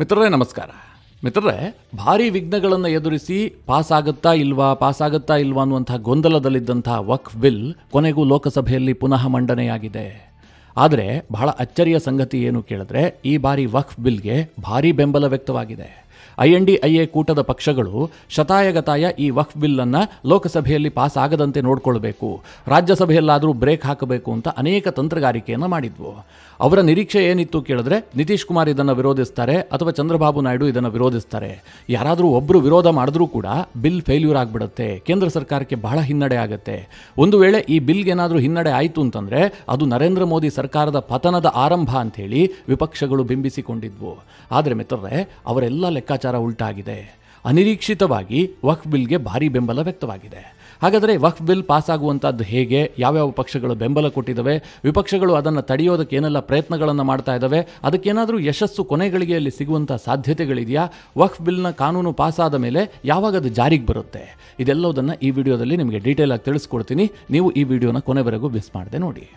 ಮಿತ್ರರೇ ನಮಸ್ಕಾರ. ಮಿತ್ರರೇ, ಭಾರಿ ವಿಘ್ನಗಳನ್ನು ಎದುರಿಸಿ ಪಾಸ್ ಆಗುತ್ತಾ ಇಲ್ವಾ ಅನ್ನುವಂಥ ಗೊಂದಲದಲ್ಲಿದ್ದಂಥ ವಕ್ಫ್ ಬಿಲ್ ಕೊನೆಗೂ ಲೋಕಸಭೆಯಲ್ಲಿ ಪುನಃ ಮಂಡನೆಯಾಗಿದೆ. ಆದರೆ ಬಹಳ ಅಚ್ಚರಿಯ ಸಂಗತಿ ಏನು ಕೇಳಿದ್ರೆ, ಈ ಬಾರಿ ವಕ್ಫ್ ಬಿಲ್ಗೆ ಭಾರಿ ಬೆಂಬಲ ವ್ಯಕ್ತವಾಗಿದೆ. INDIA ಕೂಟದ ಪಕ್ಷಗಳು ಶತಾಯಗತಾಯ ಈ ವಕ್ಫ್ ಬಿಲ್ಲನ್ನು ಲೋಕಸಭೆಯಲ್ಲಿ ಪಾಸ್ ಆಗದಂತೆ ನೋಡಿಕೊಳ್ಬೇಕು, ರಾಜ್ಯಸಭೆಯಲ್ಲಾದರೂ ಬ್ರೇಕ್ ಹಾಕಬೇಕು ಅಂತ ಅನೇಕ ತಂತ್ರಗಾರಿಕೆಯನ್ನು ಮಾಡಿದ್ವು. ಅವರ ನಿರೀಕ್ಷೆ ಏನಿತ್ತು ಕೇಳಿದ್ರೆ, ನಿತೀಶ್ ಕುಮಾರ್ ಇದನ್ನು ವಿರೋಧಿಸ್ತಾರೆ ಅಥವಾ ಚಂದ್ರಬಾಬು ನಾಯ್ಡು ಇದನ್ನು ವಿರೋಧಿಸ್ತಾರೆ. ಯಾರಾದರೂ ಒಬ್ಬರು ವಿರೋಧ ಮಾಡಿದ್ರೂ ಕೂಡ ಬಿಲ್ ಫೇಲ್ಯೂರ್ ಆಗಿಬಿಡುತ್ತೆ, ಕೇಂದ್ರ ಸರ್ಕಾರಕ್ಕೆ ಬಹಳ ಹಿನ್ನಡೆ ಆಗುತ್ತೆ. ಒಂದು ವೇಳೆ ಈ ಬಿಲ್ಗೇನಾದರೂ ಹಿನ್ನಡೆ ಆಯಿತು ಅಂತಂದರೆ ಅದು ನರೇಂದ್ರ ಮೋದಿ ಸರ್ಕಾರದ ಪತನದ ಆರಂಭ ಅಂಥೇಳಿ ವಿಪಕ್ಷಗಳು ಬಿಂಬಿಸಿಕೊಂಡಿದ್ವು. ಆದರೆ ಮಿತ್ರರೇ, ಅವರೆಲ್ಲ ಲೆಕ್ಕಾಚಾರ ಉಲ್ಟಾಗಿದೆ. ಅನಿರೀಕ್ಷಿತವಾಗಿ ವಕ್ಫ್ ಬಿಲ್ಗೆ ಭಾರಿ ಬೆಂಬಲ ವ್ಯಕ್ತವಾಗಿದೆ. ಹಾಗಾದರೆ ವಕ್ಫ್ ಬಿಲ್ ಪಾಸ್ ಆಗುವಂಥದ್ದು ಹೇಗೆ, ಯಾವ್ಯಾವ ಪಕ್ಷಗಳು ಬೆಂಬಲ ಕೊಟ್ಟಿದ್ದಾವೆ, ವಿಪಕ್ಷಗಳು ಅದನ್ನು ತಡೆಯೋದಕ್ಕೆ ಏನೆಲ್ಲ ಪ್ರಯತ್ನಗಳನ್ನು ಮಾಡ್ತಾ ಇದ್ದಾವೆ, ಅದಕ್ಕೇನಾದರೂ ಯಶಸ್ಸು ಕೊನೆಗಳಿಗೆಯಲ್ಲಿ ಸಿಗುವಂಥ ಸಾಧ್ಯತೆಗಳಿದೆಯಾ, ವಕ್ಫ್ ಬಿಲ್ನ ಕಾನೂನು ಪಾಸಾದ ಮೇಲೆ ಯಾವಾಗ ಅದು ಜಾರಿಗೆ ಬರುತ್ತೆ, ಇದೆಲ್ಲದನ್ನು ಈ ವಿಡಿಯೋದಲ್ಲಿ ನಿಮಗೆ ಡೀಟೇಲ್ ಆಗಿ ತಿಳಿಸ್ಕೊಡ್ತೀನಿ. ನೀವು ಈ ವಿಡಿಯೋನ ಕೊನೆವರೆಗೂ ಮಿಸ್ ಮಾಡದೆ ನೋಡಿ.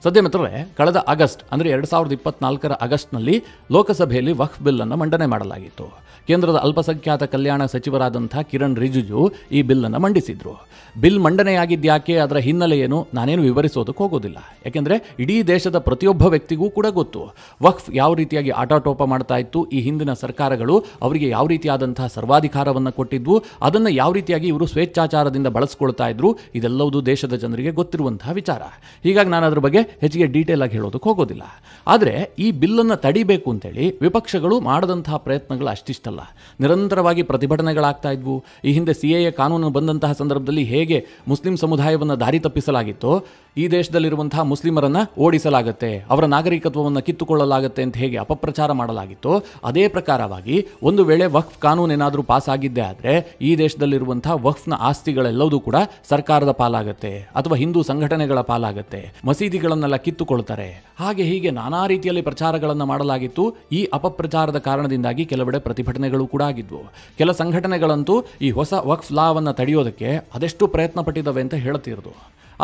ಸದ್ಯ ಮಿತ್ರರೇ, ಕಳೆದ ಆಗಸ್ಟ್ ಅಂದರೆ 2024 ಆಗಸ್ಟ್ನಲ್ಲಿ ಲೋಕಸಭೆಯಲ್ಲಿ ವಕ್ಫ್ ಬಿಲ್ಲನ್ನು ಮಂಡನೆ ಮಾಡಲಾಗಿತ್ತು. ಕೇಂದ್ರದ ಅಲ್ಪಸಂಖ್ಯಾತ ಕಲ್ಯಾಣ ಸಚಿವರಾದಂಥ ಕಿರಣ್ ರಿಜಿಜು ಈ ಬಿಲ್ಲನ್ನು ಮಂಡಿಸಿದ್ರು. ಬಿಲ್ ಮಂಡನೆಯಾಗಿದ್ಯಾಕೆ, ಅದರ ಹಿನ್ನೆಲೆ ಏನು, ನಾನೇನು ವಿವರಿಸೋದಕ್ಕೆ ಹೋಗೋದಿಲ್ಲ. ಯಾಕೆಂದರೆ ಇಡೀ ದೇಶದ ಪ್ರತಿಯೊಬ್ಬ ವ್ಯಕ್ತಿಗೂ ಕೂಡ ಗೊತ್ತು ವಕ್ಫ್ ಯಾವ ರೀತಿಯಾಗಿ ಆಟಾಟೋಪ ಮಾಡ್ತಾ ಇತ್ತು, ಈ ಹಿಂದಿನ ಸರ್ಕಾರಗಳು ಅವರಿಗೆ ಯಾವ ರೀತಿಯಾದಂಥ ಸರ್ವಾಧಿಕಾರವನ್ನು ಕೊಟ್ಟಿದ್ವು, ಅದನ್ನು ಯಾವ ರೀತಿಯಾಗಿ ಇವರು ಸ್ವೇಚ್ಛಾಚಾರದಿಂದ ಬಳಸ್ಕೊಳ್ತಾ ಇದ್ರು, ಇದೆಲ್ಲವೂ ದೇಶದ ಜನರಿಗೆ ಗೊತ್ತಿರುವಂತಹ ವಿಚಾರ. ಹೀಗಾಗಿ ನಾನು ಅದರ ಬಗ್ಗೆ ಹೆಚ್ಚಿಗೆ ಡೀಟೇಲ್ ಆಗಿ ಹೇಳೋದಕ್ಕೆ ಹೋಗೋದಿಲ್ಲ. ಆದರೆ ಈ ಬಿಲ್ಲನ್ನು ತಡಿಬೇಕು ಅಂತೇಳಿ ವಿಪಕ್ಷಗಳು ಮಾಡದಂತಹ ಪ್ರಯತ್ನಗಳು ಅಷ್ಟಿಷ್ಟಲ್ಲ. ನಿರಂತರವಾಗಿ ಪ್ರತಿಭಟನೆಗಳಾಗ್ತಾ ಇದ್ವು. ಈ ಹಿಂದೆ CAA ಕಾನೂನು ಬಂದಂತಹ ಸಂದರ್ಭದಲ್ಲಿ ಹೇಗೆ ಮುಸ್ಲಿಂ ಸಮುದಾಯವನ್ನು ದಾರಿ ತಪ್ಪಿಸಲಾಗಿತ್ತೋ, ಈ ದೇಶದಲ್ಲಿರುವಂತಹ ಮುಸ್ಲಿಮರನ್ನು ಓಡಿಸಲಾಗುತ್ತೆ, ಅವರ ನಾಗರಿಕತ್ವವನ್ನು ಕಿತ್ತುಕೊಳ್ಳಲಾಗುತ್ತೆ ಅಂತ ಹೇಗೆ ಅಪಪ್ರಚಾರ ಮಾಡಲಾಗಿತ್ತೋ, ಅದೇ ಪ್ರಕಾರವಾಗಿ ಒಂದು ವೇಳೆ ವಕ್ಫ್ ಕಾನೂನು ಏನಾದರೂ ಪಾಸ್ ಆಗಿದ್ದೇ ಆದರೆ ಈ ದೇಶದಲ್ಲಿರುವಂತಹ ವಕ್ಫ್ನ ಆಸ್ತಿಗಳೆಲ್ಲವೂ ಕೂಡ ಸರ್ಕಾರದ ಪಾಲಾಗುತ್ತೆ ಅಥವಾ ಹಿಂದೂ ಸಂಘಟನೆಗಳ ಪಾಲಾಗುತ್ತೆ, ಮಸೀದಿಗಳನ್ನೆಲ್ಲ ಕಿತ್ತುಕೊಳ್ತಾರೆ, ಹಾಗೆ ಹೀಗೆ ನಾನಾ ರೀತಿಯಲ್ಲಿ ಪ್ರಚಾರಗಳನ್ನು ಮಾಡಲಾಗಿತ್ತು. ಈ ಅಪಪ್ರಚಾರದ ಕಾರಣದಿಂದಾಗಿ ಕೆಲವೆಡೆ ಪ್ರತಿಭಟನೆಗಳು ಕೂಡ ಆಗಿದ್ವು. ಕೆಲ ಸಂಘಟನೆಗಳಂತೂ ಈ ಹೊಸ ವಕ್ಫ್ ಲಾವನ್ನು ತಡೆಯೋದಕ್ಕೆ ಅದೆಷ್ಟು ಪ್ರಯತ್ನ ಪಟ್ಟಿದ್ದಾವೆ ಅಂತ ಹೇಳ್ತಿರೋದು.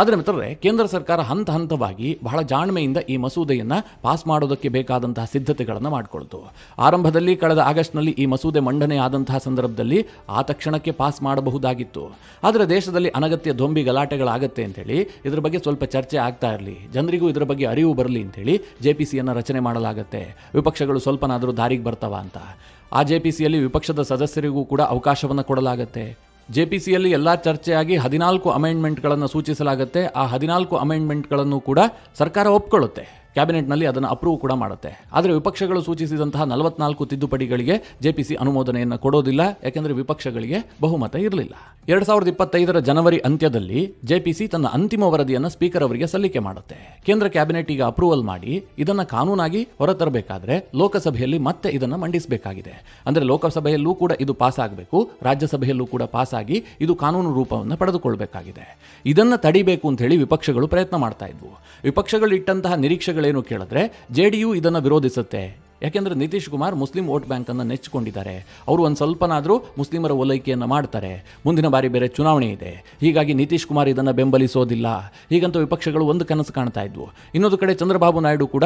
ಆದರೆ ಮಿತ್ರರೇ, ಕೇಂದ್ರ ಸರ್ಕಾರ ಹಂತ ಹಂತವಾಗಿ ಬಹಳ ಜಾಣ್ಮೆಯಿಂದ ಈ ಮಸೂದೆಯನ್ನು ಪಾಸ್ ಮಾಡೋದಕ್ಕೆ ಬೇಕಾದಂತಹ ಸಿದ್ಧತೆಗಳನ್ನು ಮಾಡಿಕೊಳ್ತು. ಆರಂಭದಲ್ಲಿ ಕಳೆದ ಆಗಸ್ಟ್ನಲ್ಲಿ ಈ ಮಸೂದೆ ಮಂಡನೆ ಆದಂತಹ ಸಂದರ್ಭದಲ್ಲಿ ಆ ತಕ್ಷಣಕ್ಕೆ ಪಾಸ್ ಮಾಡಬಹುದಾಗಿತ್ತು. ಆದರೆ ದೇಶದಲ್ಲಿ ಅನಗತ್ಯ ದೊಂಬಿ ಗಲಾಟೆಗಳಾಗತ್ತೆ ಅಂತೇಳಿ ಇದರ ಬಗ್ಗೆ ಸ್ವಲ್ಪ ಚರ್ಚೆ ಆಗ್ತಾ ಇರಲಿ, ಜನರಿಗೂ ಇದರ ಬಗ್ಗೆ ಅರಿವು ಬರಲಿ ಅಂತೇಳಿ JPCಯನ್ನು ರಚನೆ ಮಾಡಲಾಗುತ್ತೆ. ವಿಪಕ್ಷಗಳು ಸ್ವಲ್ಪನಾದರೂ ದಾರಿಗೆ ಬರ್ತಾವ ಅಂತ ಆ JPCಯಲ್ಲಿ ವಿಪಕ್ಷದ ಸದಸ್ಯರಿಗೂ ಕೂಡ ಅವಕಾಶವನ್ನು ಕೊಡಲಾಗುತ್ತೆ. JPCಯಲ್ಲಿ ಎಲ್ಲ ಚರ್ಚೆಯಾಗಿ 14 ಅಮೆಂಡ್ಮೆಂಟ್ಗಳನ್ನು ಸೂಚಿಸಲಾಗುತ್ತೆ. ಆ 14 ಅಮೆಂಡ್ಮೆಂಟ್ಗಳನ್ನು ಕೂಡ ಸರ್ಕಾರ ಒಪ್ಕೊಳ್ಳುತ್ತೆ, ಕ್ಯಾಬಿನೆಟ್ನಲ್ಲಿ ಅದನ್ನು ಅಪ್ರೂವ್ ಕೂಡ ಮಾಡುತ್ತೆ. ಆದರೆ ವಿಪಕ್ಷಗಳು ಸೂಚಿಸಿದಂತಹ 44 ತಿದ್ದುಪಡಿಗಳಿಗೆ JPC ಅನುಮೋದನೆಯನ್ನು ಕೊಡೋದಿಲ್ಲ, ಯಾಕೆಂದರೆ ವಿಪಕ್ಷಗಳಿಗೆ ಬಹುಮತ ಇರಲಿಲ್ಲ. 2025 ಜನವರಿ ಅಂತ್ಯದಲ್ಲಿ JPC ತನ್ನ ಅಂತಿಮ ವರದಿಯನ್ನು ಸ್ಪೀಕರ್ ಅವರಿಗೆ ಸಲ್ಲಿಕೆ ಮಾಡುತ್ತೆ. ಕೇಂದ್ರ ಕ್ಯಾಬಿನೆಟ್ ಈಗ ಅಪ್ರೂವಲ್ ಮಾಡಿ ಇದನ್ನು ಕಾನೂನಾಗಿ ಹೊರತರಬೇಕಾದ್ರೆ ಲೋಕಸಭೆಯಲ್ಲಿ ಮತ್ತೆ ಇದನ್ನು ಮಂಡಿಸಬೇಕಾಗಿದೆ. ಅಂದರೆ ಲೋಕಸಭೆಯಲ್ಲೂ ಕೂಡ ಇದು ಪಾಸ್ ಆಗಬೇಕು, ರಾಜ್ಯಸಭೆಯಲ್ಲೂ ಕೂಡ ಪಾಸ್ ಆಗಿ ಇದು ಕಾನೂನು ರೂಪವನ್ನು ಪಡೆದುಕೊಳ್ಳಬೇಕಾಗಿದೆ. ಇದನ್ನು ತಡಿಬೇಕು ಅಂತ ಹೇಳಿ ವಿಪಕ್ಷಗಳು ಪ್ರಯತ್ನ ಮಾಡ್ತಾ ಇದ್ವು. ವಿಪಕ್ಷಗಳು ಇಟ್ಟಂತಹ ನಿರೀಕ್ಷೆಗಳೇನು ಕೇಳಿದ್ರೆ, JDU ಇದನ್ನು ವಿರೋಧಿಸುತ್ತೆ, ಯಾಕೆಂದರೆ ನಿತೀಶ್ ಕುಮಾರ್ ಮುಸ್ಲಿಂ ವೋಟ್ ಬ್ಯಾಂಕನ್ನು ನೆಚ್ಚಿಕೊಂಡಿದ್ದಾರೆ, ಅವರು ಒಂದು ಸ್ವಲ್ಪನಾದರೂ ಮುಸ್ಲಿಮರ ಓಲೈಕೆಯನ್ನು ಮಾಡ್ತಾರೆ, ಮುಂದಿನ ಬಾರಿ ಬೇರೆ ಚುನಾವಣೆ ಇದೆ, ಹೀಗಾಗಿ ನಿತೀಶ್ ಕುಮಾರ್ ಇದನ್ನು ಬೆಂಬಲಿಸೋದಿಲ್ಲ, ಹೀಗಂತ ವಿಪಕ್ಷಗಳು ಒಂದು ಕನಸು ಕಾಣ್ತಾ ಇದ್ವು. ಇನ್ನೊಂದು ಕಡೆ ಚಂದ್ರಬಾಬು ನಾಯ್ಡು ಕೂಡ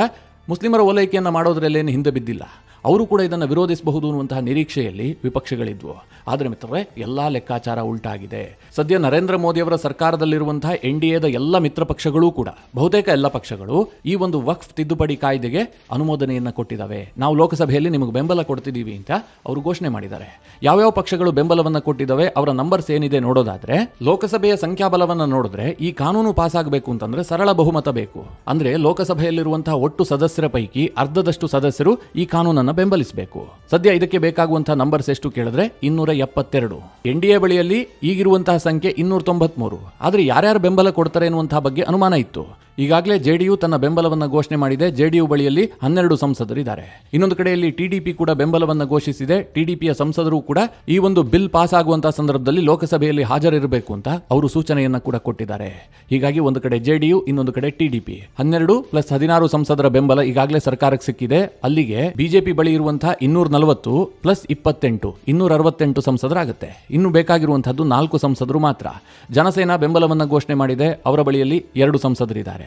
ಮುಸ್ಲಿಮರ ಓಲೈಕೆಯನ್ನು ಮಾಡೋದ್ರಲ್ಲೇನು ಹಿಂದೆ ಬಿದ್ದಿಲ್ಲ, ಅವರು ಕೂಡ ಇದನ್ನು ವಿರೋಧಿಸಬಹುದು ಅನ್ನುವಂತಹ ನಿರೀಕ್ಷೆಯಲ್ಲಿ ವಿಪಕ್ಷಗಳಿದ್ವು. ಆದರೆ ಮಿತ್ರರೇ, ಎಲ್ಲ ಲೆಕ್ಕಾಚಾರ ಉಲ್ಟಾಗಿದೆ. ಸದ್ಯ ನರೇಂದ್ರ ಮೋದಿಯವರ ಸರ್ಕಾರದಲ್ಲಿರುವಂತಹ NDAದ ಎಲ್ಲ ಮಿತ್ರ ಪಕ್ಷಗಳೂ ಕೂಡ, ಬಹುತೇಕ ಎಲ್ಲ ಪಕ್ಷಗಳು ಈ ಒಂದು ವಕ್ಫ್ ತಿದ್ದುಪಡಿ ಕಾಯ್ದೆಗೆ ಅನುಮೋದನೆಯನ್ನು ಕೊಟ್ಟಿದ್ದಾವೆ. ನಾವು ಲೋಕಸಭೆಯಲ್ಲಿ ನಿಮಗೆ ಬೆಂಬಲ ಕೊಡ್ತಿದ್ದೀವಿ ಅಂತ ಅವರು ಘೋಷಣೆ ಮಾಡಿದ್ದಾರೆ. ಯಾವ್ಯಾವ ಪಕ್ಷಗಳು ಬೆಂಬಲವನ್ನು ಕೊಟ್ಟಿದ್ದಾವೆ, ಅವರ ನಂಬರ್ಸ್ ಏನಿದೆ ನೋಡೋದಾದ್ರೆ, ಲೋಕಸಭೆಯ ಸಂಖ್ಯಾಬಲವನ್ನು ನೋಡಿದ್ರೆ ಈ ಕಾನೂನು ಪಾಸ್ ಆಗಬೇಕು ಅಂತಂದ್ರೆ ಸರಳ ಬಹುಮತ ಬೇಕು. ಅಂದ್ರೆ ಲೋಕಸಭೆಯಲ್ಲಿರುವಂತಹ ಒಟ್ಟು ಸದಸ್ಯರ ಪೈಕಿ ಅರ್ಧದಷ್ಟು ಸದಸ್ಯರು ಈ ಕಾನೂನನ್ನು ಬೆಂಬಲಿಸಬೇಕು. ಸದ್ಯ ಇದಕ್ಕೆ ಬೇಕಾಗುವಂತಹ ನಂಬರ್ಸ್ ಎಷ್ಟು ಕೇಳಿದ್ರೆ 272. NDA ಬಳಿಯಲ್ಲಿ ಈಗಿರುವಂತಹ ಸಂಖ್ಯೆ 293. ಆದರೆ ಯಾರ್ಯಾರು ಬೆಂಬಲ ಕೊಡ್ತಾರೆ ಎನ್ನುವಂತಹ ಬಗ್ಗೆ ಅನುಮಾನ ಇತ್ತು. ಈಗಾಗಲೇ JDU ತನ್ನ ಬೆಂಬಲವನ್ನು ಘೋಷಣೆ ಮಾಡಿದೆ. JDU ಬಳಿಯಲ್ಲಿ 12 ಸಂಸದರಿದ್ದಾರೆ. ಇನ್ನೊಂದು ಕಡೆಯಲ್ಲಿ TDP ಕೂಡ ಬೆಂಬಲವನ್ನು ಘೋಷಿಸಿದೆ. TDPಯ ಸಂಸದರು ಕೂಡ ಈ ಒಂದು ಬಿಲ್ ಪಾಸ್ ಆಗುವಂತಹ ಸಂದರ್ಭದಲ್ಲಿ ಲೋಕಸಭೆಯಲ್ಲಿ ಹಾಜರಿರಬೇಕು ಅಂತ ಅವರು ಸೂಚನೆಯನ್ನು ಕೂಡ ಕೊಟ್ಟಿದ್ದಾರೆ. ಹೀಗಾಗಿ ಒಂದು ಕಡೆ JDU, ಇನ್ನೊಂದು ಕಡೆ TDP, 12 + 16 ಸಂಸದರ ಬೆಂಬಲ ಈಗಾಗಲೇ ಸರ್ಕಾರಕ್ಕೆ ಸಿಕ್ಕಿದೆ. ಅಲ್ಲಿಗೆ BJP ಬಳಿ ಇರುವಂತಹ 240 + 28 268 ಸಂಸದರಾಗುತ್ತೆ. ಇನ್ನು ಬೇಕಾಗಿರುವಂತಹದ್ದು 4 ಸಂಸದರು ಮಾತ್ರ. ಜನಸೇನಾ ಬೆಂಬಲವನ್ನು ಘೋಷಣೆ ಮಾಡಿದೆ, ಅವರ ಬಳಿಯಲ್ಲಿ 2 ಸಂಸದರಿದ್ದಾರೆ.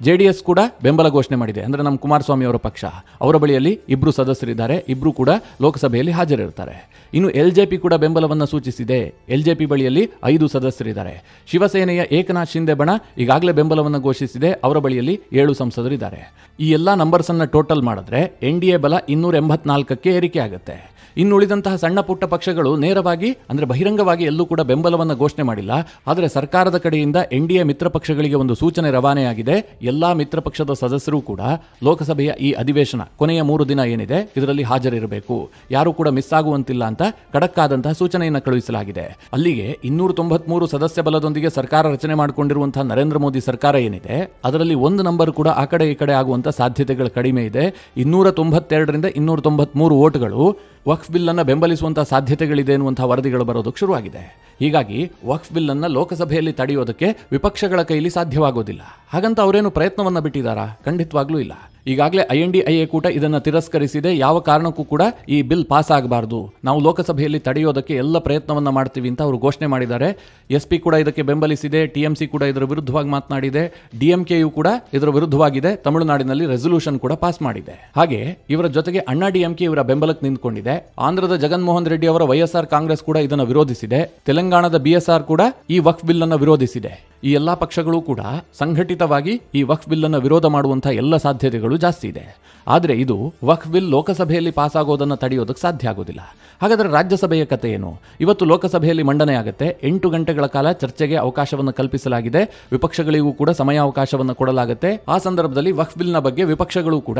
JDS ಕೂಡ ಬೆಂಬಲ ಘೋಷಣೆ ಮಾಡಿದೆ. ಅಂದರೆ ನಮ್ಮ ಕುಮಾರಸ್ವಾಮಿ ಅವರ ಪಕ್ಷ, ಅವರ ಬಳಿಯಲ್ಲಿ 2 ಸದಸ್ಯರಿದ್ದಾರೆ, 2 ಕೂಡ ಲೋಕಸಭೆಯಲ್ಲಿ ಹಾಜರಿರ್ತಾರೆ. ಇನ್ನು LJP ಕೂಡ ಬೆಂಬಲವನ್ನು ಸೂಚಿಸಿದೆ. LJP ಬಳಿಯಲ್ಲಿ 5 ಸದಸ್ಯರಿದ್ದಾರೆ. ಶಿವಸೇನೆಯ ಏಕನಾಥ್ ಶಿಂದೆ ಬಣ ಈಗಾಗಲೇ ಬೆಂಬಲವನ್ನು ಘೋಷಿಸಿದೆ, ಅವರ ಬಳಿಯಲ್ಲಿ 7 ಸಂಸದರಿದ್ದಾರೆ. ಈ ಎಲ್ಲ ನಂಬರ್ಸ್ ಅನ್ನ ಟೋಟಲ್ ಮಾಡಿದ್ರೆ NDA ಬಲ 284ಕ್ಕೆ ಏರಿಕೆ ಆಗುತ್ತೆ. ಇನ್ನುಳಿದಂತಹ ಸಣ್ಣ ಪುಟ್ಟ ಪಕ್ಷಗಳು ನೇರವಾಗಿ ಅಂದರೆ ಬಹಿರಂಗವಾಗಿ ಎಲ್ಲೂ ಕೂಡ ಬೆಂಬಲವನ್ನು ಘೋಷಣೆ ಮಾಡಿಲ್ಲ. ಆದರೆ ಸರ್ಕಾರದ ಕಡೆಯಿಂದ NDA ಮಿತ್ರ ಪಕ್ಷಗಳಿಗೆ ಒಂದು ಸೂಚನೆ ರವಾನೆಯಾಗಿದೆ. ಎಲ್ಲಾ ಮಿತ್ರ ಪಕ್ಷದ ಸದಸ್ಯರು ಕೂಡ ಲೋಕಸಭೆಯ ಈ ಅಧಿವೇಶನ ಕೊನೆಯ 3 ದಿನ ಏನಿದೆ ಇದರಲ್ಲಿ ಹಾಜರಿರಬೇಕು, ಯಾರು ಕೂಡ ಮಿಸ್ ಆಗುವಂತಿಲ್ಲ ಅಂತ ಖಡಕ್ ಆದಂತಹ ಸೂಚನೆಯನ್ನು ಕಳುಹಿಸಲಾಗಿದೆ. ಅಲ್ಲಿಗೆ 293 ಸದಸ್ಯ ಬಲದೊಂದಿಗೆ ಸರ್ಕಾರ ರಚನೆ ಮಾಡಿಕೊಂಡಿರುವಂತಹ ನರೇಂದ್ರ ಮೋದಿ ಸರ್ಕಾರ ಏನಿದೆ ಅದರಲ್ಲಿ ಒಂದು ನಂಬರ್ ಕೂಡ ಆ ಕಡೆ ಈ ಕಡೆ ಆಗುವಂತ ಸಾಧ್ಯತೆಗಳು ಕಡಿಮೆ ಇದೆ. 292ರಿಂದ 293 ವೋಟ್ಗಳು ವಕ್ಫ್ ಬಿಲ್ ಅನ್ನು ಬೆಂಬಲಿಸುವಂತಹ ಸಾಧ್ಯತೆಗಳಿದೆ ಎನ್ನುವಂತಹ ವರದಿಗಳು ಬರೋದಕ್ಕೆ ಶುರುವಾಗಿದೆ. ಹೀಗಾಗಿ ವಕ್ಫ್ ಬಿಲ್ ಅನ್ನು ಲೋಕಸಭೆಯಲ್ಲಿ ತಡೆಯೋದಕ್ಕೆ ವಿಪಕ್ಷಗಳ ಕೈಲಿ ಸಾಧ್ಯವಾಗೋದಿಲ್ಲ. ಹಾಗಂತ ಅವರೇನು ಪ್ರಯತ್ನವನ್ನ ಬಿಟ್ಟಿದ್ದಾರಾ? ಖಂಡಿತವಾಗ್ಲೂ ಇಲ್ಲ. ಈಗಾಗಲೇ INDIA ಕೂಟ ಇದನ್ನು ತಿರಸ್ಕರಿಸಿದೆ. ಯಾವ ಕಾರಣಕ್ಕೂ ಕೂಡ ಈ ಬಿಲ್ ಪಾಸ್ ಆಗಬಾರದು, ನಾವು ಲೋಕಸಭೆಯಲ್ಲಿ ತಡೆಯೋದಕ್ಕೆ ಎಲ್ಲ ಪ್ರಯತ್ನವನ್ನ ಮಾಡ್ತೀವಿ ಅಂತ ಅವರು ಘೋಷಣೆ ಮಾಡಿದ್ದಾರೆ. SP ಕೂಡ ಇದಕ್ಕೆ ಬೆಂಬಲಿಸಿದೆ, TMC ಕೂಡ ಇದರ ವಿರುದ್ಧವಾಗಿ ಮಾತನಾಡಿದೆ, DMKಯು ಕೂಡ ಇದರ ವಿರುದ್ಧವಾಗಿದೆ. ತಮಿಳುನಾಡಿನಲ್ಲಿ ರೆಸಲ್ಯೂಷನ್ ಕೂಡ ಪಾಸ್ ಮಾಡಿದೆ. ಹಾಗೆ ಇವರ ಜೊತೆಗೆ ಅಣ್ಣಾ DMK ಇವರ ಬೆಂಬಲಕ್ಕೆ ನಿಂತ್ಕೊಂಡಿದೆ. ಆಂಧ್ರದ ಜಗನ್ಮೋಹನ್ ರೆಡ್ಡಿ ಅವರ YSR ಕಾಂಗ್ರೆಸ್ ಕೂಡ ಇದನ್ನು ವಿರೋಧಿಸಿದೆ. ತೆಲಂಗಾಣದ BSR ಕೂಡ ಈ ವಕ್ಫ್ ಬಿಲ್ ಅನ್ನು ವಿರೋಧಿಸಿದೆ. ಈ ಎಲ್ಲಾ ಪಕ್ಷಗಳು ಕೂಡ ಸಂಘಟಿತವಾಗಿ ಈ ವಕ್ಫ್ ಬಿಲ್ ಅನ್ನು ವಿರೋಧ ಮಾಡುವಂತಹ ಎಲ್ಲ ಸಾಧ್ಯತೆಗಳು ಜಾಸ್ತಿ ಇದೆ. ಆದರೆ ಇದು ವಕ್ಫ್ ಬಿಲ್ ಲೋಕಸಭೆಯಲ್ಲಿ ಪಾಸ್ ಆಗೋದನ್ನು ತಡೆಯೋದಕ್ಕೆ ಸಾಧ್ಯ ಆಗೋದಿಲ್ಲ. ಹಾಗಾದರೆ ರಾಜ್ಯಸಭೆಯ ಕಥೆ ಏನು? ಇವತ್ತು ಲೋಕಸಭೆಯಲ್ಲಿ ಮಂಡನೆ ಆಗುತ್ತೆ. 8 ಗಂಟೆಗಳ ಕಾಲ ಚರ್ಚೆಗೆ ಅವಕಾಶವನ್ನು ಕಲ್ಪಿಸಲಾಗಿದೆ. ವಿಪಕ್ಷಗಳಿಗೂ ಕೂಡ ಸಮಯಾವಕಾಶವನ್ನು ಕೊಡಲಾಗುತ್ತೆ. ಆ ಸಂದರ್ಭದಲ್ಲಿ ವಕ್ಫ್ ಬಿಲ್ನ ಬಗ್ಗೆ ವಿಪಕ್ಷಗಳು ಕೂಡ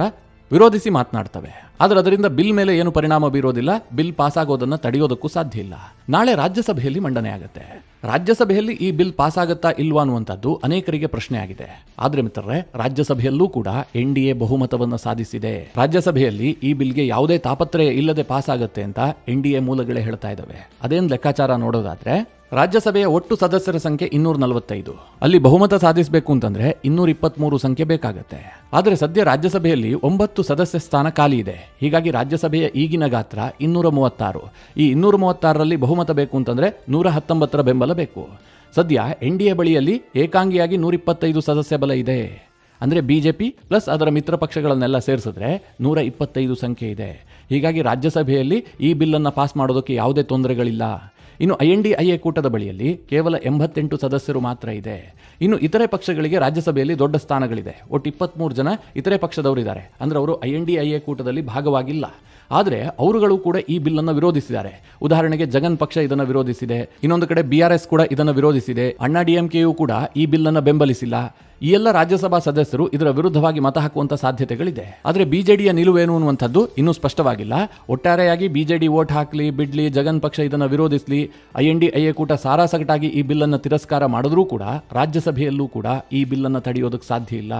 ವಿರೋಧಿಸಿ ಮಾತನಾಡ್ತವೆ. ಆದರೆ ಅದರಿಂದ ಬಿಲ್ ಮೇಲೆ ಏನು ಪರಿಣಾಮ ಬೀರೋದಿಲ್ಲ. ಬಿಲ್ ಪಾಸ್ ಆಗೋದನ್ನು ತಡೆಯೋದಕ್ಕೂ ಸಾಧ್ಯ ಇಲ್ಲ. ನಾಳೆ ರಾಜ್ಯಸಭೆಯಲ್ಲಿ ಮಂಡನೆ ಆಗುತ್ತೆ. ರಾಜ್ಯಸಭೆಯಲ್ಲಿ ಈ ಬಿಲ್ ಪಾಸ್ ಆಗುತ್ತಾ ಇಲ್ವಾ ಅನ್ನುವಂಥದ್ದು ಅನೇಕರಿಗೆ ಪ್ರಶ್ನೆ ಆಗಿದೆ. ಆದ್ರೆ ಮಿತ್ರರೇ, ರಾಜ್ಯಸಭೆಯಲ್ಲೂ ಕೂಡ NDA ಬಹುಮತವನ್ನು ಸಾಧಿಸಿದೆ. ರಾಜ್ಯಸಭೆಯಲ್ಲಿ ಈ ಬಿಲ್ಗೆ ಯಾವುದೇ ತಾಪತ್ರಯ ಇಲ್ಲದೆ ಪಾಸ್ ಆಗುತ್ತೆ ಅಂತ NDA ಮೂಲಗಳೇ ಹೇಳ್ತಾ ಇದ್ದಾವೆ. ಅದೇನು ಲೆಕ್ಕಾಚಾರ ನೋಡೋದಾದ್ರೆ ರಾಜ್ಯಸಭೆಯ ಒಟ್ಟು ಸದಸ್ಯರ ಸಂಖ್ಯೆ 245. ಅಲ್ಲಿ ಬಹುಮತ ಸಾಧಿಸಬೇಕು ಅಂತಂದ್ರೆ 223 ಸಂಖ್ಯೆ ಬೇಕಾಗತ್ತೆ. ಆದರೆ ಸದ್ಯ ರಾಜ್ಯಸಭೆಯಲ್ಲಿ 9 ಸದಸ್ಯ ಸ್ಥಾನ ಖಾಲಿ ಇದೆ. ಹೀಗಾಗಿ ರಾಜ್ಯಸಭೆಯ ಈಗಿನ ಗಾತ್ರ 236. ಈ 236ರಲ್ಲಿ ಬಹುಮತ ಬೇಕು ಅಂತಂದ್ರೆ 119ರ ಬೆಂಬಲ ಬೇಕು. ಸದ್ಯ NDA ಬಳಿಯಲ್ಲಿ ಏಕಾಂಗಿಯಾಗಿ 125 ಸದಸ್ಯ ಬಲ ಇದೆ. ಅಂದರೆ BJP ಪ್ಲಸ್ ಅದರ ಮಿತ್ರ ಪಕ್ಷಗಳನ್ನೆಲ್ಲ ಸೇರಿಸಿದ್ರೆ 125 ಸಂಖ್ಯೆ ಇದೆ. ಹೀಗಾಗಿ ರಾಜ್ಯಸಭೆಯಲ್ಲಿ ಈ ಬಿಲ್ಲನ್ನು ಪಾಸ್ ಮಾಡೋದಕ್ಕೆ ಯಾವುದೇ ತೊಂದರೆಗಳಿಲ್ಲ. ಇನ್ನು INDIA ಕೂಟದ ಬಳಿಯಲ್ಲಿ ಕೇವಲ 88 ಸದಸ್ಯರು ಮಾತ್ರ ಇದೆ. ಇನ್ನು ಇತರೆ ಪಕ್ಷಗಳಿಗೆ ರಾಜ್ಯಸಭೆಯಲ್ಲಿ ದೊಡ್ಡ ಸ್ಥಾನಗಳಿದೆ. ಒಟ್ಟು 23 ಜನ ಇತರೆ ಪಕ್ಷದವರಿದ್ದಾರೆ. ಅಂದರೆ ಅವರು INDIA ಕೂಟದಲ್ಲಿ ಭಾಗವಾಗಿಲ್ಲ. ಆದರೆ ಅವರುಗಳು ಕೂಡ ಈ ಬಿಲ್ ಅನ್ನು ವಿರೋಧಿಸಿದ್ದಾರೆ. ಉದಾಹರಣೆಗೆ ಜಗನ್ ಪಕ್ಷ ಇದನ್ನು ವಿರೋಧಿಸಿದೆ. ಇನ್ನೊಂದು ಕಡೆ BRS ಕೂಡ ಇದನ್ನು ವಿರೋಧಿಸಿದೆ. ಅಣ್ಣಾ DMKಯು ಕೂಡ ಈ ಬಿಲ್ ಅನ್ನು ಬೆಂಬಲಿಸಿಲ್ಲ. ಈ ಎಲ್ಲ ರಾಜ್ಯಸಭಾ ಸದಸ್ಯರು ಇದರ ವಿರುದ್ಧವಾಗಿ ಮತ ಹಾಕುವಂತ ಸಾಧ್ಯತೆಗಳಿದೆ. ಆದರೆ BJDಯ ನಿಲುವೇನು ಅನ್ನುವಂಥದ್ದು ಇನ್ನೂ ಸ್ಪಷ್ಟವಾಗಿಲ್ಲ. ಒಟ್ಟಾರೆಯಾಗಿ BJD ವೋಟ್ ಹಾಕಲಿ ಬಿಡ್ಲಿ, ಜಗನ್ ಪಕ್ಷ ಇದನ್ನು ವಿರೋಧಿಸಲಿ, INDIA ಕೂಟ ಸಾರಾಸಗಟಾಗಿ ಈ ಬಿಲ್ ಅನ್ನು ತಿರಸ್ಕಾರ ಮಾಡಿದ್ರೂ ಕೂಡ ರಾಜ್ಯಸಭೆಯಲ್ಲೂ ಕೂಡ ಈ ಬಿಲ್ ಅನ್ನು ತಡೆಯೋದಕ್ಕೆ ಸಾಧ್ಯ ಇಲ್ಲ.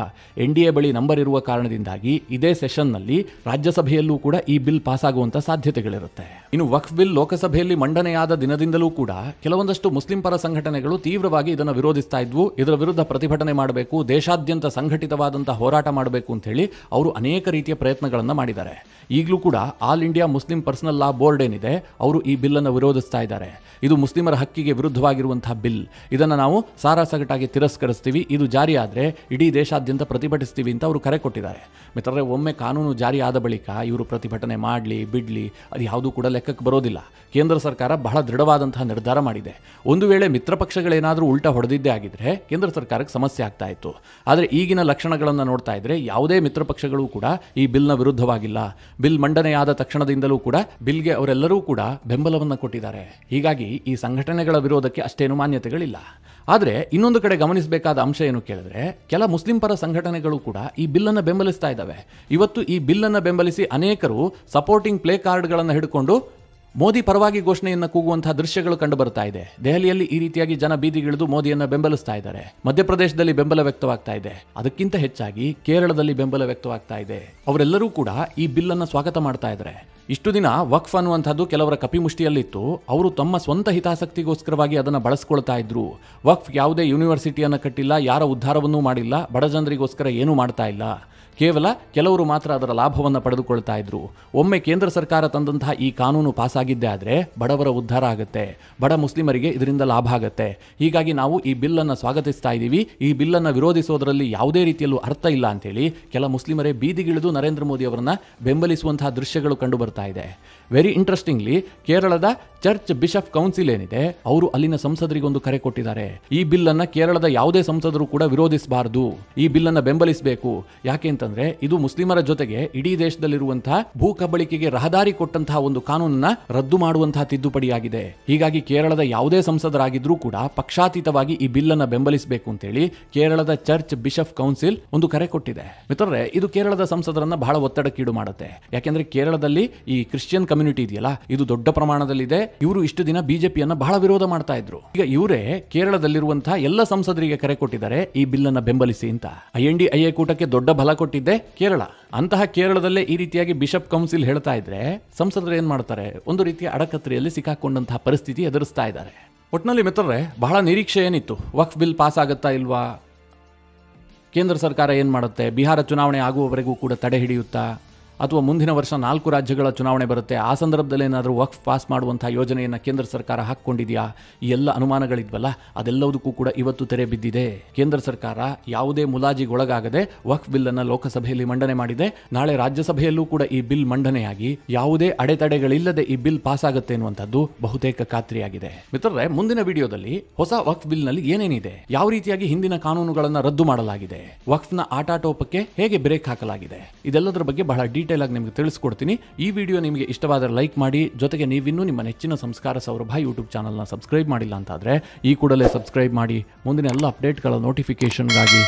NDA ಬಳಿ ನಂಬರ್ ಇರುವ ಕಾರಣದಿಂದಾಗಿ ಇದೇ ಸೆಷನ್ನಲ್ಲಿ ರಾಜ್ಯಸಭೆಯಲ್ಲೂ ಕೂಡ ಈ ಬಿಲ್ ಪಾಸ್ ಆಗುವಂತ ಸಾಧ್ಯತೆಗಳಿರುತ್ತೆ. ಇನ್ನು ವಕ್ಫ್ ಬಿಲ್ ಲೋಕಸಭೆಯಲ್ಲಿ ಮಂಡನೆಯಾದ ದಿನದಿಂದಲೂ ಕೂಡ ಕೆಲವೊಂದಷ್ಟು ಮುಸ್ಲಿಂ ಪರ ಸಂಘಟನೆಗಳು ತೀವ್ರವಾಗಿ ಇದನ್ನು ವಿರೋಧಿಸ್ತಾ ಇದ್ವು. ಇದರ ವಿರುದ್ಧ ಪ್ರತಿಭಟನೆ ಮಾಡಬೇಕು, ದೇಶಾದ್ಯಂತ ಸಂಘಟಿತವಾದಂತಹ ಹೋರಾಟ ಮಾಡಬೇಕು ಅಂತ ಹೇಳಿ ಅವರು ಅನೇಕ ರೀತಿಯ ಪ್ರಯತ್ನಗಳನ್ನು ಮಾಡಿದ್ದಾರೆ. ಈಗಲೂ ಕೂಡ all India Muslim personal law board ಏನಿದೆ ಅವರು ಈ ಬಿಲ್ ಅನ್ನು ವಿರೋಧಿಸ್ತಾ ಇದ್ದಾರೆ. ಇದು ಮುಸ್ಲಿಮರ ಹಕ್ಕಿಗೆ ವಿರುದ್ಧವಾಗಿರುವಂತಹ ಬಿಲ್, ಇದನ್ನು ನಾವು ಸಾರಾಸಗಟಾಗಿ ತಿರಸ್ಕರಿಸ್ತೀವಿ, ಇದು ಜಾರಿ ಆದರೆ ಇಡೀ ದೇಶಾದ್ಯಂತ ಪ್ರತಿಭಟಿಸ್ತೀವಿ ಅಂತ ಅವರು ಕರೆ ಕೊಟ್ಟಿದ್ದಾರೆ. ಮಿತ್ರರೇ, ಒಮ್ಮೆ ಕಾನೂನು ಜಾರಿ ಆದ ಬಳಿಕ ಇವರು ಪ್ರತಿಭಟನೆ ಮಾಡಲಿ ಬಿಡ್ಲಿ ಅದು ಯಾವುದೂ ಕೂಡ ಲೆಕ್ಕಕ್ಕೆ ಬರೋದಿಲ್ಲ. ಕೇಂದ್ರ ಸರ್ಕಾರ ಬಹಳ ದೃಢವಾದಂತಹ ನಿರ್ಧಾರ ಮಾಡಿದೆ. ಒಂದು ವೇಳೆ ಮಿತ್ರ ಪಕ್ಷಗಳೇನಾದರೂ ಉಲ್ಟಾ ಹೊಡೆದಿದ್ದೇ ಆಗಿದ್ರೆ ಕೇಂದ್ರ ಸರ್ಕಾರಕ್ಕೆ ಸಮಸ್ಯೆ ಆಗ್ತಾ ಇತ್ತು. ಆದರೆ ಈಗಿನ ಲಕ್ಷಣಗಳನ್ನು ನೋಡ್ತಾ ಇದ್ರೆ ಯಾವುದೇ ಮಿತ್ರ ಪಕ್ಷಗಳು ಕೂಡ ಈ ಬಿಲ್ನ ವಿರುದ್ಧವಾಗಿಲ್ಲ. ಬಿಲ್ ಮಂಡನೆಯಾದ ತಕ್ಷಣದಿಂದಲೂ ಕೂಡ ಬಿಲ್ಗೆ ಅವರೆಲ್ಲರೂ ಕೂಡ ಬೆಂಬಲವನ್ನು ಕೊಟ್ಟಿದ್ದಾರೆ. ಹೀಗಾಗಿ ಈ ಸಂಘಟನೆಗಳ ವಿರೋಧಕ್ಕೆ ಅಷ್ಟೇನು ಮಾನ್ಯತೆಗಳಿಲ್ಲ. ಆದರೆ ಇನ್ನೊಂದು ಕಡೆ ಗಮನಿಸಬೇಕಾದ ಅಂಶ ಏನು ಕೇಳಿದ್ರೆ, ಕೆಲ ಮುಸ್ಲಿಂ ಪರ ಸಂಘಟನೆಗಳು ಕೂಡ ಈ ಬಿಲ್ ಅನ್ನು ಬೆಂಬಲಿಸ್ತಾ ಇದ್ದಾವೆ. ಇವತ್ತು ಈ ಬಿಲ್ ಅನ್ನು ಬೆಂಬಲಿಸಿ ಅನೇಕರು ಸಪೋರ್ಟಿಂಗ್ ಪ್ಲೇ ಕಾರ್ಡ್ಗಳನ್ನು ಹಿಡ್ಕೊಂಡು ಮೋದಿ ಪರವಾಗಿ ಘೋಷಣೆಯನ್ನು ಕೂಗುವಂತಹ ದೃಶ್ಯಗಳು ಕಂಡು ಬರ್ತಾ ಇದೆ. ದೆಹಲಿಯಲ್ಲಿ ಈ ರೀತಿಯಾಗಿ ಜನ ಬೀದಿಗಿಳಿದು ಮೋದಿಯನ್ನ ಬೆಂಬಲಿಸ್ತಾ ಇದ್ದಾರೆ. ಮಧ್ಯಪ್ರದೇಶದಲ್ಲಿ ಬೆಂಬಲ ವ್ಯಕ್ತವಾಗ್ತಾ ಇದೆ. ಅದಕ್ಕಿಂತ ಹೆಚ್ಚಾಗಿ ಕೇರಳದಲ್ಲಿ ಬೆಂಬಲ ವ್ಯಕ್ತವಾಗ್ತಾ ಇದೆ. ಅವರೆಲ್ಲರೂ ಕೂಡ ಈ ಬಿಲ್ ಅನ್ನು ಸ್ವಾಗತ ಮಾಡ್ತಾ ಇದ್ದಾರೆ. ಇಷ್ಟು ದಿನ ವಕ್ಫ್ ಅನ್ನುವಂಥದ್ದು ಕೆಲವರ ಕಪಿಮುಷ್ಟಿಯಲ್ಲಿತ್ತು. ಅವರು ತಮ್ಮ ಸ್ವಂತ ಹಿತಾಸಕ್ತಿಗೋಸ್ಕರವಾಗಿ ಅದನ್ನು ಬಳಸ್ಕೊಳ್ತಾ ಇದ್ರು. ವಕ್ಫ್ ಯಾವುದೇ ಯೂನಿವರ್ಸಿಟಿಯನ್ನು ಕಟ್ಟಿಲ್ಲ, ಯಾರ ಉದ್ಧಾರವನ್ನೂ ಮಾಡಿಲ್ಲ, ಬಡ ಜನರಿಗೋಸ್ಕರ ಏನೂ ಮಾಡ್ತಾ ಇಲ್ಲ. ಕೇವಲ ಕೆಲವರು ಮಾತ್ರ ಅದರ ಲಾಭವನ್ನು ಪಡೆದುಕೊಳ್ತಾ ಇದ್ರು. ಒಮ್ಮೆ ಕೇಂದ್ರ ಸರ್ಕಾರ ತಂದಂತಹ ಈ ಕಾನೂನು ಪಾಸಾಗಿದ್ದೇ ಆದರೆ ಬಡವರ ಉದ್ಧಾರ ಆಗುತ್ತೆ, ಬಡ ಮುಸ್ಲಿಮರಿಗೆ ಇದರಿಂದ ಲಾಭ ಆಗುತ್ತೆ. ಹೀಗಾಗಿ ನಾವು ಈ ಬಿಲ್ಲನ್ನು ಸ್ವಾಗತಿಸ್ತಾ ಇದ್ದೀವಿ. ಈ ಬಿಲ್ಲನ್ನು ವಿರೋಧಿಸೋದರಲ್ಲಿ ಯಾವುದೇ ರೀತಿಯಲ್ಲೂ ಅರ್ಥ ಇಲ್ಲ ಅಂತೇಳಿ ಕೆಲ ಮುಸ್ಲಿಮರೇ ಬೀದಿಗಿಳಿದು ನರೇಂದ್ರ ಮೋದಿ ಅವರನ್ನ ಬೆಂಬಲಿಸುವಂತಹ ದೃಶ್ಯಗಳು ಕಂಡು ಬರ್ತಾ ಇದೆ. ವೆರಿ ಇಂಟ್ರೆಸ್ಟಿಂಗ್ಲಿ, ಕೇರಳದ ಚರ್ಚ್ ಬಿಷಪ್ ಕೌನ್ಸಿಲ್ ಏನಿದೆ, ಅವರು ಅಲ್ಲಿನ ಸಂಸದರಿಗೊಂದು ಕರೆ ಕೊಟ್ಟಿದ್ದಾರೆ. ಈ ಬಿಲ್ಲನ್ನು ಕೇರಳದ ಯಾವುದೇ ಸಂಸದರು ಕೂಡ ವಿರೋಧಿಸಬಾರದು, ಈ ಬಿಲ್ಲನ್ನು ಬೆಂಬಲಿಸಬೇಕು. ಯಾಕೆ ಅಂತಂದ್ರೆ ಇದು ಮುಸ್ಲಿಮರ ಜೊತೆಗೆ ಇಡೀ ದೇಶದಲ್ಲಿರುವಂತಹ ಭೂ ಕಬಳಿಕೆಗೆ ರಹದಾರಿ ಕೊಟ್ಟಂತಹ ಒಂದು ಕಾನೂನನ್ನ ರದ್ದು ಮಾಡುವಂತಹ ತಿದ್ದುಪಡಿಯಾಗಿದೆ. ಹೀಗಾಗಿ ಕೇರಳದ ಯಾವುದೇ ಸಂಸದರಾಗಿದ್ರೂ ಕೂಡ ಪಕ್ಷಾತೀತವಾಗಿ ಈ ಬಿಲ್ಲನ್ನು ಬೆಂಬಲಿಸಬೇಕು ಅಂತೇಳಿ ಕೇರಳದ ಚರ್ಚ್ ಬಿಷಪ್ ಕೌನ್ಸಿಲ್ ಒಂದು ಕರೆ ಕೊಟ್ಟಿದೆ. ಮಿತ್ರರೇ, ಇದು ಕೇರಳದ ಸಂಸದರನ್ನ ಬಹಳ ಒತ್ತಡಕ್ಕೀಡು ಮಾಡುತ್ತೆ. ಯಾಕೆಂದ್ರೆ ಕೇರಳದಲ್ಲಿ ಈ ಕ್ರಿಶ್ಚಿಯನ್ ಕಮ್ಯುನಿಟಿ ಇದೆಯಲ್ಲ, ಇದು ದೊಡ್ಡ ಪ್ರಮಾಣದಲ್ಲಿದೆ. ಇವರು ಇಷ್ಟು ದಿನ ಬಿಜೆಪಿಯನ್ನ ಬಹಳ ವಿರೋಧ ಮಾಡ್ತಾ ಇದ್ರು. ಈಗ ಇವರೇ ಕೇರಳದಲ್ಲಿರುವಂತಹ ಎಲ್ಲ ಸಂಸದರಿಗೆ ಕರೆ ಕೊಟ್ಟಿದ್ದಾರೆ ಈ ಬಿಲ್ಲನ್ನು ಬೆಂಬಲಿಸಿ ಅಂತ. INDIA ಕೂಟಕ್ಕೆ ದೊಡ್ಡ ಬಲ ಕೊಟ್ಟಿದ್ದೆ ಕೇರಳ. ಅಂತಹ ಕೇರಳದಲ್ಲೇ ಈ ರೀತಿಯಾಗಿ ಬಿಷಪ್ ಕೌನ್ಸಿಲ್ ಹೇಳ್ತಾ ಇದ್ರೆ ಸಂಸದರು ಏನ್ ಮಾಡ್ತಾರೆ? ಒಂದು ರೀತಿಯ ಅಡಕತ್ರಿಯಲ್ಲಿ ಸಿಕ್ಕಾಕೊಂಡಂತಹ ಪರಿಸ್ಥಿತಿ ಎದುರಿಸ್ತಾ ಇದ್ದಾರೆ. ಒಟ್ಟಿನಲ್ಲಿ ಮಿತ್ರರೇ, ಬಹಳ ನಿರೀಕ್ಷೆ ಏನಿತ್ತು, ವಕ್ಫ್ ಬಿಲ್ ಪಾಸ್ ಆಗುತ್ತಾ ಇಲ್ವಾ, ಕೇಂದ್ರ ಸರ್ಕಾರ ಏನ್ ಮಾಡುತ್ತೆ, ಬಿಹಾರ ಚುನಾವಣೆ ಆಗುವವರೆಗೂ ಕೂಡ ತಡೆ ಹಿಡಿಯುತ್ತಾ, ಅಥವಾ ಮುಂದಿನ ವರ್ಷ 4 ರಾಜ್ಯಗಳ ಚುನಾವಣೆ ಬರುತ್ತೆ, ಆ ಸಂದರ್ಭದಲ್ಲಿ ಏನಾದರೂ ವಕ್ಫ್ ಪಾಸ್ ಮಾಡುವಂತಹ ಯೋಜನೆಯನ್ನು ಕೇಂದ್ರ ಸರ್ಕಾರ ಹಾಕ್ಕೊಂಡಿದೆಯಾ, ಈ ಎಲ್ಲ ಅನುಮಾನಗಳಿದ್ವಲ್ಲ, ಅದೆಲ್ಲದಕ್ಕೂ ಕೂಡ ಇವತ್ತು ತೆರೆ ಬಿದ್ದಿದೆ. ಕೇಂದ್ರ ಸರ್ಕಾರ ಯಾವುದೇ ಮುಲಾಜಿಗೊಳಗಾಗದೆ ವಕ್ಫ್ ಬಿಲ್ ಅನ್ನು ಲೋಕಸಭೆಯಲ್ಲಿ ಮಂಡನೆ ಮಾಡಿದೆ. ನಾಳೆ ರಾಜ್ಯಸಭೆಯಲ್ಲೂ ಕೂಡ ಈ ಬಿಲ್ ಮಂಡನೆಯಾಗಿ ಯಾವುದೇ ಅಡೆತಡೆಗಳಿಲ್ಲದೆ ಈ ಬಿಲ್ ಪಾಸ್ ಆಗುತ್ತೆ ಎನ್ನುವಂಥದ್ದು ಬಹುತೇಕ ಖಾತ್ರಿಯಾಗಿದೆ. ಮಿತ್ರರೇ, ಮುಂದಿನ ವಿಡಿಯೋದಲ್ಲಿ ಹೊಸ ವಕ್ಫ್ ಬಿಲ್ ನಲ್ಲಿ ಏನೇನಿದೆ, ಯಾವ ರೀತಿಯಾಗಿ ಹಿಂದಿನ ಕಾನೂನುಗಳನ್ನು ರದ್ದು ಮಾಡಲಾಗಿದೆ, ವಕ್ಫ್ನ ಆಟಾಟೋಪಕ್ಕೆ ಹೇಗೆ ಬ್ರೇಕ್ ಹಾಕಲಾಗಿದೆ, ಇದೆಲ್ಲದರ ಬಗ್ಗೆ ಬಹಳ ಡೀಟೇಲ್ ಆಗಿ ನಿಮಗೆ ತಿಳಿಸ್ಕೊಡ್ತೀನಿ. ಈ ವಿಡಿಯೋ ನಿಮಗೆ ಇಷ್ಟವಾದರೆ ಲೈಕ್ ಮಾಡಿ. ಜೊತೆಗೆ ನೀವಿನ್ನೂ ನಿಮ್ಮ ನೆಚ್ಚಿನ ಸಂಸ್ಕಾರ ಸೌರಭ ಯೂಟ್ಯೂಬ್ ಚಾನಲ್ನ ಸಬ್ಸ್ಕ್ರೈಬ್ ಮಾಡಿಲ್ಲ ಅಂತಾದರೆ ಈ ಕೂಡಲೇ ಸಬ್ಸ್ಕ್ರೈಬ್ ಮಾಡಿ. ಮುಂದಿನ ಎಲ್ಲ ಅಪ್ಡೇಟ್ಗಳ ನೋಟಿಫಿಕೇಶನ್ಗಾಗಿ